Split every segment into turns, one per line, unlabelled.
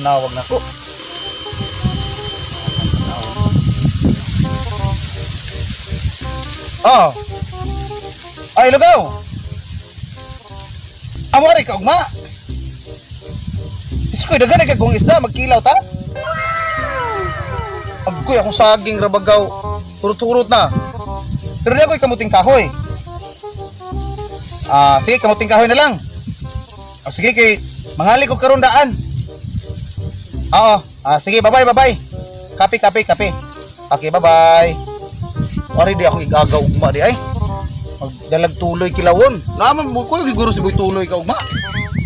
Nawag na ko. Oh. Ay, lugaw. Amari ka, ugma. Iskoy, dagan kay kung isda, magkilaw ta. Agkoy, akong saging rabagaw. Turut-turut na. Pero di ako'y kamuting kahoy. Sige, kamuting kahoy na lang. Sige, kay mangali ko karundaan. Oo. Sige, bye-bye, bye-bye. Kape. Okay, bye-bye. Wari di ako igagaw ugma di ay. Magdalag tuloy kilawon. Naman mo ko siguro si boy tuloy ka ugma.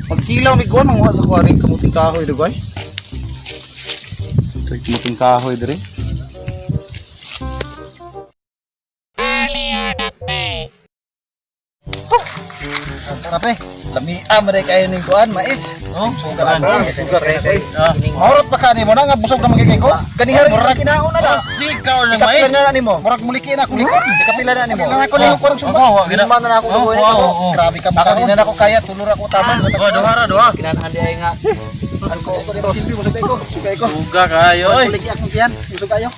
Magkilaw mi kuan manguha sa kwaring kamuting kahoy dugay. Kamuting kahoy dire. Kape. Lamiam re kayo ning kuan mais. Oh, sugar kay. Maurot pa kanimo na nga busog na magiging ko. Ganihar ra kinaon na la.
Sigaw na mais.
Kapila na nimo. Murag muliki na akong likod. Kapila na nimo. Kapila na ako likod parang sumpa. Ginaman na ako dugo. Grabe ka baka di na ako kaya tulur ako taman.
Duha.
Kinanahan di ay nga.
Alko ko silbi mo sugay ko.
Suga kayo oy.
Muliki akong tiyan. Ito kayo.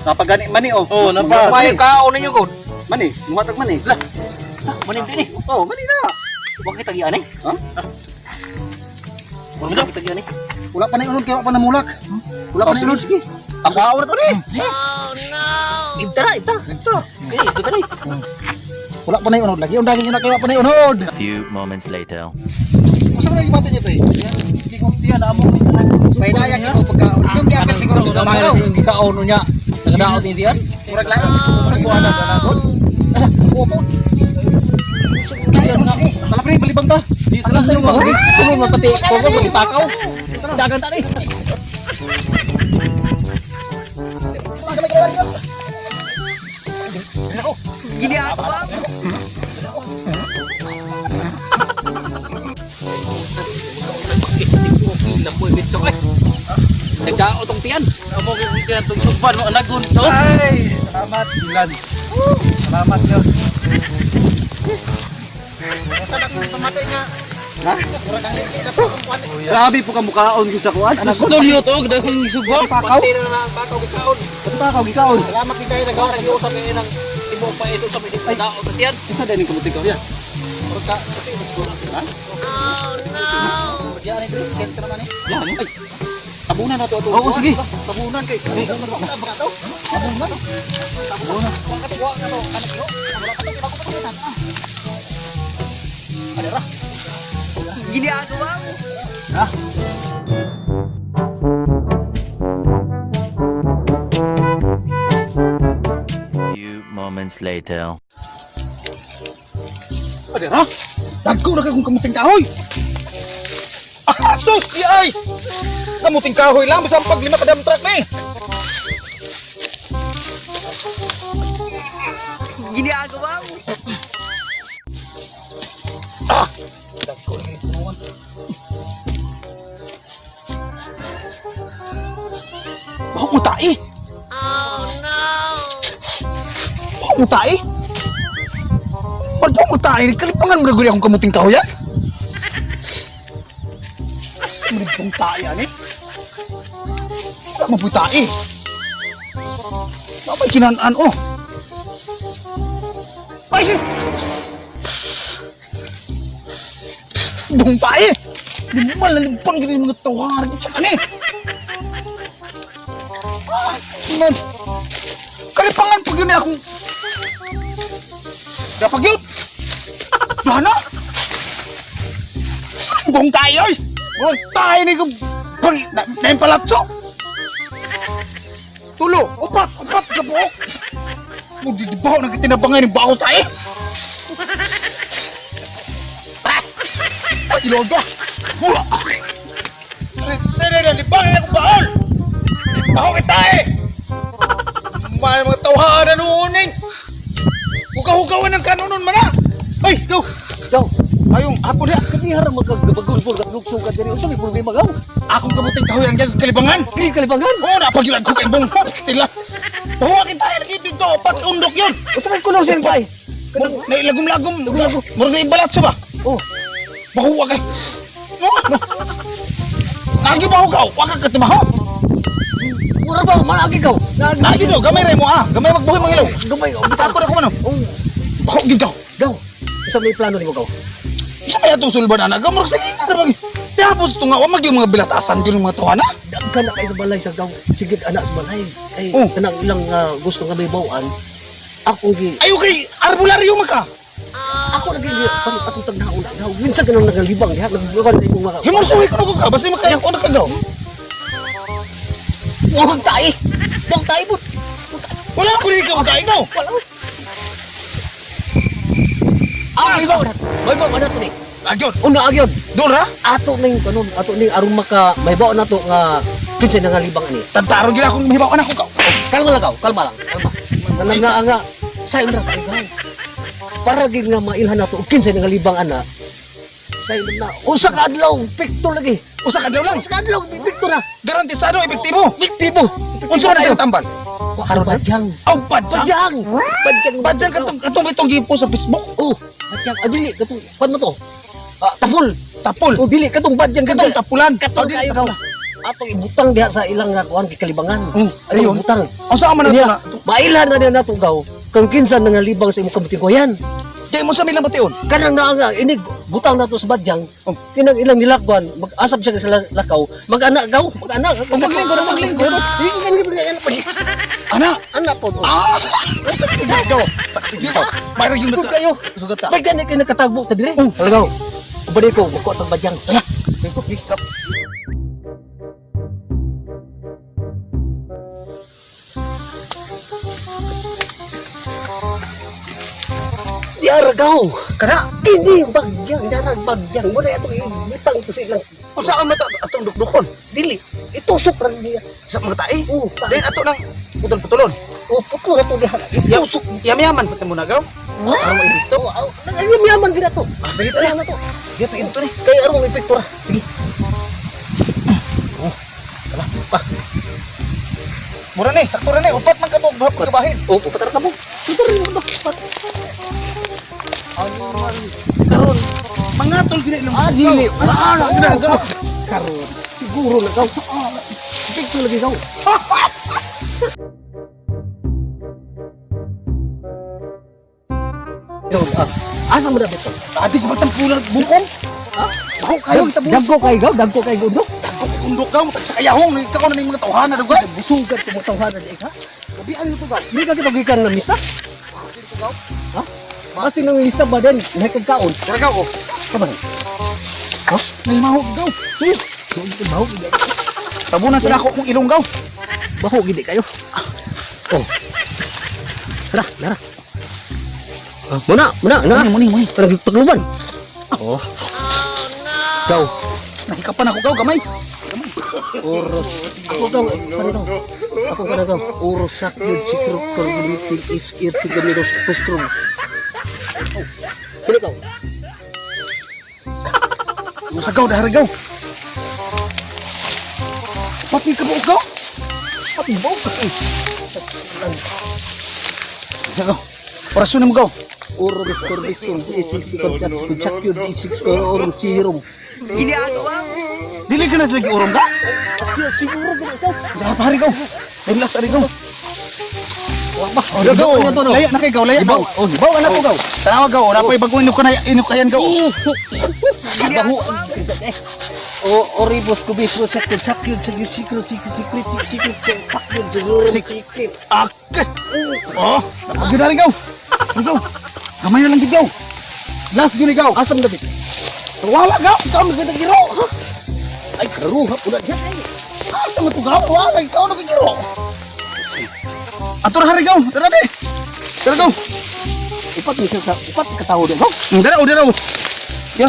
Napagani mani oh.
Oh, napa.
Payo ka una niyo gud.
Mani, muhatag mani.
Manim din eh.
Oh, mani na.
Wag kita gian eh.
Ha?
Wag kita gian eh.
Wala pa na unod kaya pa na mulak. Wala pa na unod. Ako awar to ni.
Ibta. Ito tadi.
Wala pa na unod lagi. Undagin niyo na kaya pa na unod.
A few moments later.
Masa na yung niyo to eh? Hindi ko tiyan na amo. May daya kimo pagka. Yung giapit siguro na magaw.
Hindi ka ono niya. Nagadaot ni diyan.
Murag lain. Murag kuana ka na gud. Opo. Wala pre balibang ta.
Ano tayo mo? Tulong mo pati ko pati takaw. Dagan ta ni. Gini ako ba? Nagdaot tong tiyan.
Amo kay tong suban mo nagun.
Ay, salamat Dilan. Salamat yun. Sa dako pamatay nga. Ha? Murag ang lili na to. Grabe po ka mukhaon ko sa kuan. Anak ko.
Studio to gdahong suban.
Pakaw.
na bakaw gikaon.
Pakaw gikaon.
Salamat ni kayo nagawa sa usap kay nang tibok pa iso sa daot tong tiyan.
Isa din ko mutik ko ya.
Murag ka pati mas kulang.
Ha? Oh no. Yan ni center man ni. Yan. Ay. Tabunan na to ato.
Oo sige.
Tabunan kay. Tabunan ba to? Tabunan. Tabunan. Wala ka tuwa ka to. Ano yo? Wala ka to pagkukunan. Adira.
Ginagawa mo.
Ha?
Few moments later.
Adira. Dagko na kay kung kamuting kahoy. Sus! Di ay! Kamuting kahoy lang, bisang pag lima kadam truck ni.
Ginagawa mo.
Dagko na ipunuan. Bako mo tae! Oh no! Bako mo tae! Ba't mo tae? Kalipangan mo na guli akong kamuting kahoy yan? Meripong tae yan eh. Wala mo po tae. Wala pa kinanaan oh. Ay! Bung tae! Di mo malalimpang gini mga tawaran sa kani. Man! Kalipangan pag yun eh akong... Kapag yun! Lana! Bung tae oy! Bung tae ni ko... Na yung palatso! Tulo! Upat sa buhok! Magdidibaw na kitinabangan yung baon tae! Ay, ilog ka! Sino na, libangan akong baon! Baon kita eh! May mga tawhaan na nuuning! Hugaw-hugawan ng kanunon man na! Ay, go!
Daw.
Ayong hapon niya!
Kanihara magkagabagulbol ka lukso ka diri. Unsa may problema gaw?
Akong kamuting kahoy ang kalibangan!
Kini kalibangan.
Oo, napagilan ko kay Bong! Tila! Bawa kita eh! Lagi dito! Pati undok yun!
Unsa may kulong sin bay?
Nailagom-lagom! Murag na ibalatso ba?
Oh.
Bahuwa kay! Lagi ba gaw? Wa ka katimaho.
Mura ba malagi gaw.
Lagi do, gamay re mo ah. Gamay magbuhi mo ilaw.
Gamay gaw.
Tako na ko man.
Oh,
Baho gid gaw.
gaw. Isa may plano nimo gaw.
Sa kaya itong sulban na gamor sa ina na bang. Tapos ito nga, wag yung mga bilatasan din ng mga tuwa na.
Daghan na kay sa balay sa gaw. Sige anak sa balay. Kay
Oh.
kanang ilang gusto nga may bawaan. Ako gi
Ayo kay arbularyo maka.
ako lagi pag atong tagnaon gaw. Minsan kanang nagalibang diha nagbukan sa imong mga.
Himor suwi ko na ko ka, basta makaya ko na ka gaw.
Huwag tayo. Huwag tayo po.
Wala ko rin ka magkain gaw.
Wala. May bawa na. May bawa na to ni.
Agyon,
Una agyon.
doon ra.
Ato ning kanon, ato ning aron maka may bawa na to nga kinsay nga libang ani.
Tantaro gila akong mahibaw na ko gaw.
Kalma lang gaw, kalma lang. Kalma. Nga sayon ra kay gaw. Para gid nga mailhan nato og kinsay nga libang ana. Sayon na. Usa ka adlaw, pikto lagi.
Usa ka daw lang.
Usa ka adlaw, pikto na.
Garantisado, epektibo.
Fiktibo.
Unsa na yung tambal?
Badyang.
Aw, badyang.
Badyang.
Badyang katong itong gipo sa Facebook.
Oh, badyang. Adili katong pan mo to. Tapol.
Tapol.
Oh, dili katong badyang
Katong tapulan.
Katong
Dili
kayo gaw. Atong ibutang diha sa ilang nga kuan kikalibangan.
Oh, ayun.
Ibutang.
Unsa man na
Iya,
to na?
mailhan na niya nato gaw. Kung kinsa nga libang sa imong kamiting ko yan.
Di mo sa milang bation.
Kanang na nga inig butang nato sa badyang.
Oh.
Kinang ilang nilakwan, mag-asap siya sa lakaw, mag-ana gaw, mag-ana.
Oh, maglingkod, maglingkod. Ana.
Ana po.
Ah! Sakit gaw. Sakit gaw. Mayroon yung
Kung kayo,
sugat ta.
may gani kayo nakatagbo ta dili. Halagaw. Ubali ko, magkuha tang badyang. Ala, may ko pick up. Diaragaw.
Kana.
Ini bagyang, darag bagyang. Muna ito ibitang ito silang.
Unsa ang mata atong dukdukon?
Dili, itusok ra niya.
Sa mga tae.
Oh,
Then ato nang putol-putulon.
putol na to diha. Itusok.
Yam-yaman pati mo na gaw. Ano mo ibito?
Ang yaman gina to.
Ah, sige tara.
Ano to?
Dito ito ni.
Kaya arong may picture. Sige.
Mura ni, sakto ra ni. Upat man ka mo kabahin.
Oh, patara ka mo. Ito rin ba?
Karon, mangatol gina ilang.
Dili.
Ala, gina gaw.
Karon. Siguro na gaw. Picture lagi gaw. Asa mo na dito?
Ati ko batang pulang bukong.
Ha?
Ako kayo kita buong.
Dagko kay gaw, dagko kay gundo.
Undok gaw matag sa kayahong. Ikaw na ning mga tawhana daw gaw.
Busugan ko mo tawhanan ka.
Gabihan mo to gaw.
Hindi ka kitagikan na mista?
Dito gaw.
Ha? Basi nang lista ba din? Nakagkaon.
Tara gaw. Oh.
Kaban?
Kos, may mahog gaw.
Baho,
Tabunan sa nako kong ilong gaw.
baho gidi kayo. Oh. Tara, tara. Muna.
Muni.
Parang pagluban. Oh. Gaw.
Nahikapan ako gaw gamay.
Oros. Ako gaw. Ako ka na gaw. Oros sakyod si Krukor Gilitin is irti gamiros postrum. Kini gaw.
Usa gaw dahar gaw. Pati ka buok gaw.
Pati baw ka.
Gaw. Orasyon mo gaw.
Oros korbisum isis koncat sakyod isik oros sirum.
Dili ka na lagi urong gaw.
Asya siguro gina gaw.
Dapat hari gaw. Dahil ari gaw.
Wa ba?
Oh, gaw. Laya na kay gaw, laya gaw.
Oh, bawa na ko gaw.
Tanawa gaw, napay bago inok kayan gaw.
Bahu. O oribus kubis sakyod sakyod sikro sikrit sakyod sikrit.
Ake. Oh, napagidali gaw. Gaw. Gamay na lang gid gaw. Last gini gaw.
Asam na bit.
Wala gaw, ikaw na gid giro.
Ay karuha pula diyan ay.
Asa mo to gaw? Wala ikaw na giro. Atur hari gaw, tara de. Tara gaw.
Ipat mi sa ipat katawo din.
Dara. Ya.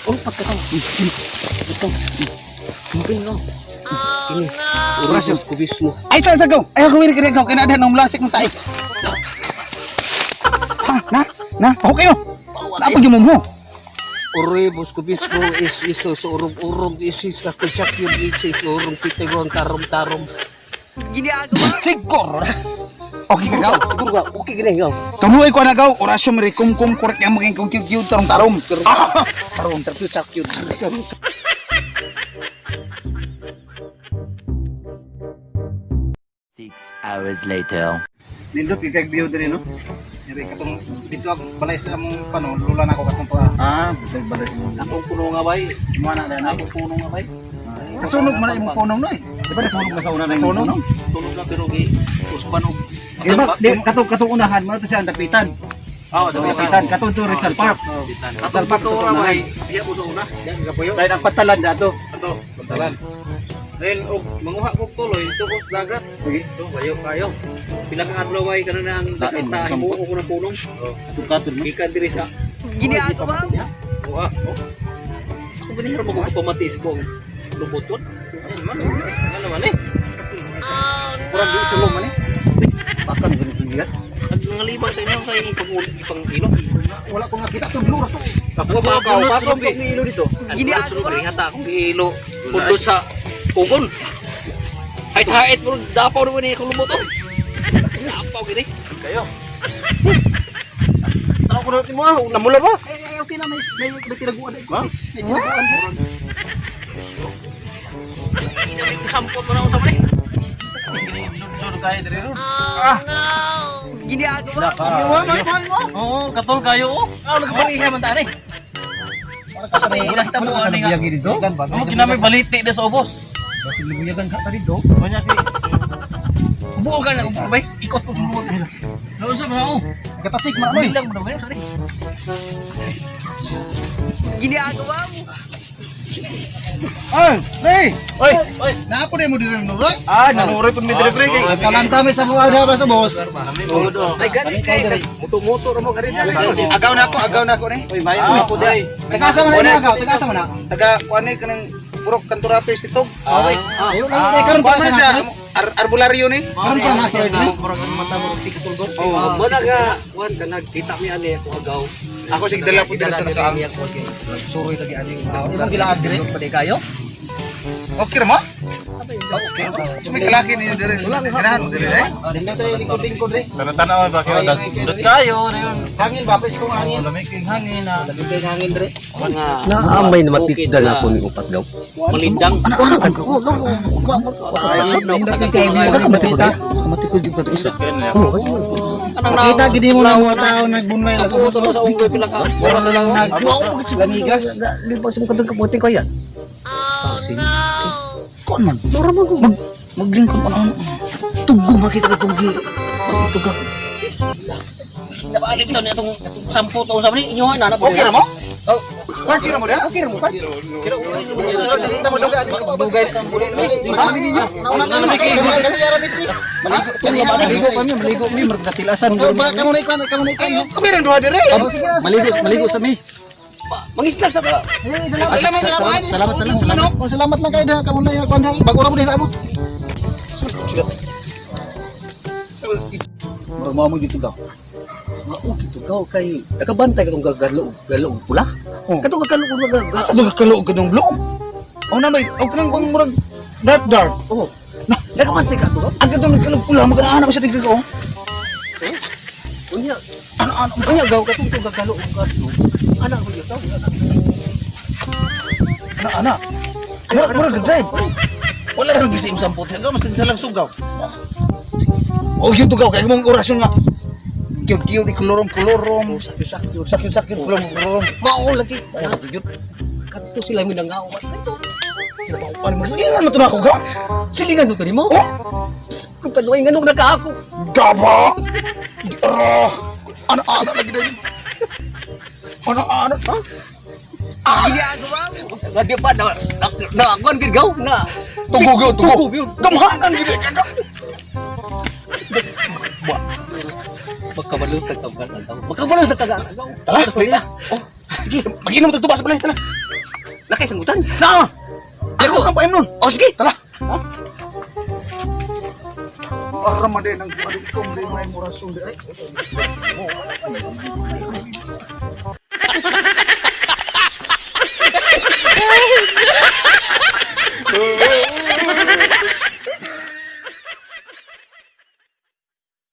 Oh, ipat katawo. Ito. Mungkin no. Ini oribus kubis mo.
Ay sa gaw. Ay ako wiri gaw kay na nang lasik ng tae. Ha, na, pahukay no. Napag yung mo.
Oribus kubis mo is iso sa urong isis ka sakyod isis urong titigong tarom. Siguro.
Okay ka gaw.
Siguro ka okay gini gaw.
Tuluy ko na gaw. Orasyon mi kum korek yang maging kung cute tarom.
Tarom sakyod.
hours later.
Nindot kay view diri no. Diri katong dito ako balay sa among pano lula na ako katong tuwa. Balay mo.
Atong puno nga bay.
Mo na na.
Atong puno nga bay.
Kasunog man imong punong no eh. Di ba nasunog na sa una na imong punong?
Tunog na pero gi usban og
Di ba katong unahan mo to siya ang dapitan. Dapitan katong to Rizal Park.
Atong patura bay. Iya mo una. Yan gapuyo.
Dahil ang patalan dato.
Ato, pantalan. Then og manguha kog tuloy tubos dagat.
Sige.
To kayo.
Pila ka adlaw bay kana nang dakita himuo ko ng punong.
Tukatod mo.
Gikan diri sa giniato ba?
Kuha.
Ako ganihira mo ko pamatis ko lubutot.
Ano man eh?
Kurang di sa man eh. Bakang ganito bigas.
Ang mga libang tayo sa ipang ilo.
Wala ko nakita to blue to.
Ako ba
Bakang ni ilo dito.
Giniato ba? Hata akong ilo. Pundot sa kugon. Hait-hait mo dapaw naman niya kung lumutot. Dapaw gini.
Kayo.
Tao ko natin mo namula ba? Eh okay na may tiraguan eh. May tiraguan.
Hindi na may kusampot mo na ako sa mali.
Dudod kayo diri ron.
Giniato ba?
Oo, katol kayo oh.
Nagpariha man tani. Nakita mo ano nga.
dito?
Amo kinamay baliti des ubos.
Kasi lubuyagan ka dito.
Banyak ni.
Buo ka na kung bay.
Ikot ko lumot. Ano sa mga oh?
Katasik man oy.
Bilang mo daw sorry. Giniato ba mo?
Ay, hey.
Oy,
Naapo din mo dito no, right?
nanuroy pun mi dire pre kay.
Kalantami sa mga ada sa boss.
Ay gani kay muto-muto ra mo garin.
Agaw na ako ni.
Oy, mayo po day.
Tagasa man na agaw, tagasa man na. Taga kuan ni kanang purok kanturapis itog.
Okay.
Ayun na karon pa siya. Arbularyo ni.
Karon pa na sir ni. Murag mata mo sikitulgot.
Oo.
Mo na nga wan ka nagkita mi ani ako agaw.
Ako sig dala po dito sa nakaam.
Nagsuroy lagi ani.
Imong gilaag dire.
Pati kayo?
Okay ra mo?
Sabay.
Sumay kalaki ni dire. Ganahan mo dire eh.
Tingnan tayo likod-likod re. Tanaw ba kayo dudot kayo na yun.
Hangin ba pes ko hangin.
Lamig king hangin na.
Dagday hangin dire.
Nga
Naamay na matitda na po ni upat daw.
malindang.
Kamatiko jud ka isa.
Kita
gidi mo na mga tao nagbunay lang.
Ako to sa unggoy pila ka.
Oras na lang naglamigas.
Di ba sa mga kadang kabuting ko yan?
Kasi kon man. Maglingkod man ang
Tugong makita ka tunggi. Matutugak.
Nabalik daw ni atong 10 taon sa mali inyo na po.
okay ra mo? Oh, okay ra mo dia? Okay ra mo. Kita mo dugay dugay sa muli. Kami ninyo. Nauna na maligo kami magdatilasan. Ba kamo na ikon kamo na ikon. Kami rin duha dire. Maligo sa mi.
Mangislag sa ta.
Salamat lang kayo kamo na yung kondang bago ra mo din abot. Mo mo dito daw.
Mao kito gaw kay nakabantay katong gagalo og pula.
Oh.
Katong gagalo og
Asa daw kaluog ka ng blue? Oh na bay, og kanang kung murag dark.
Oh. Nakabantay ka to.
Ang katong nagkalog pula magana ko sa tigre ko.
Unya,
Ano
unya gaw katong gagalo og gato. Ana ko yun daw.
ana. Murag drive. Wala nang gisim sampot. Hanggang mas lang sugaw. Oh, yun tugaw kay mong orasyon nga. Kiyod-kiyod ikolorom sakit kulorom.
Mao lagi.
Oh, yun.
Kadto sila minangaw. Ito.
Ano magsilingan mo to na ako ga?
Silingan mo to nimo.
Oh,
Kung panuay nganong naka ako.
gaba. Ano lagi na yun? Ano ha?
Lagi pa na akon gid gaw na.
Tugog.
yun.
Gamhanan gid ka.
Magkabalutag ka gaw. Magkabalutag ka gaw.
Tala, balita. Oh, sige, mag-inom mo tugtubas balay, tala.
Lakay sangutan.
Na. Ako kang paim nun.
Oh sige.
Tala. Para maden ang kuwan ikaw mo may orasyon di ay.